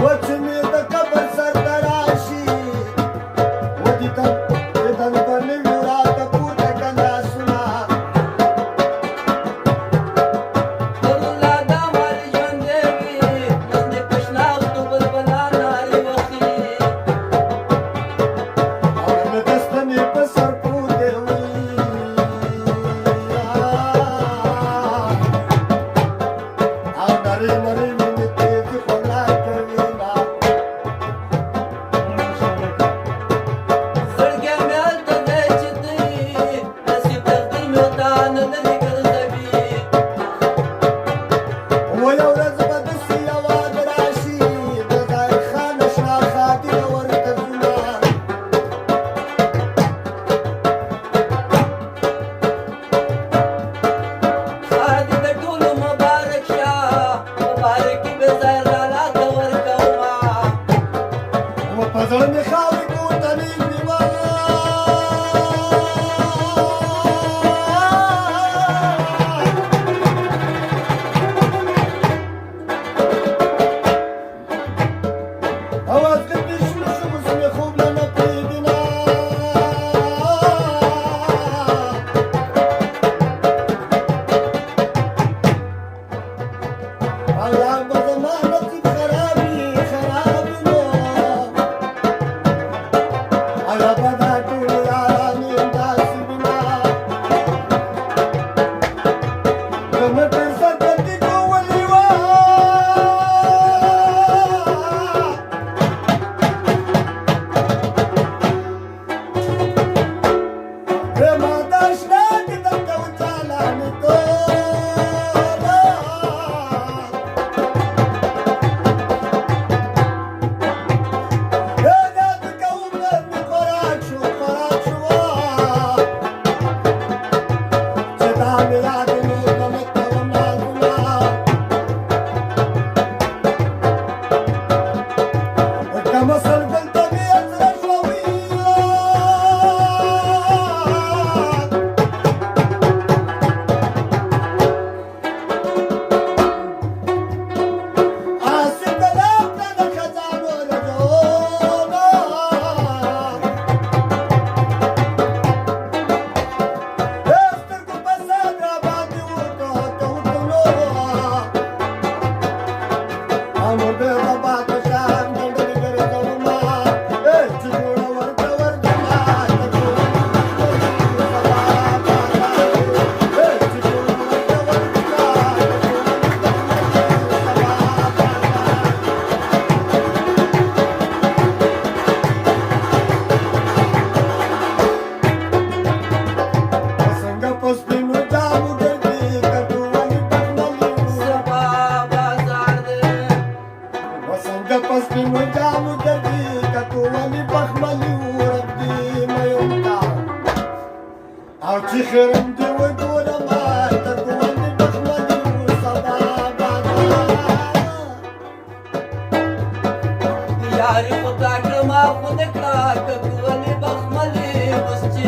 وچ می د قبر سر تراشي زړه مې خاورې کوټنۍ نیوله اواز که مې شنه شو اوس مې خوب له نه پرېږدينه الله به زما نصیب خراب وي خراب وي نو الله به دا ټول یارانې داسې وینه که مې پر سر بندي کولې وه ما دا شنه چې درته وچالانې توله یاد کوم نن مې خوراک شو چې دا مې یاد نور نه مې کوم نازونه که مسل دلته مې زړه شوي آسف دلم ته د خزانو رجونه سترګو په سر راباندې وکړلو او نو بیا به باد په شان ډنډلې ګرځومه چې جوړه ورته ورځمه چې جوړه څنګه په سپینو جامو ګرځي که تو ولې بخملي څنګه په سپینو جامو ګرځي که تو ولې بخملي ربي مین کا او چې خیرم دې وګورمه ته تو ولې بخملي سبا یاري خدا کړما خود کړه که ولې بخملې اوس چې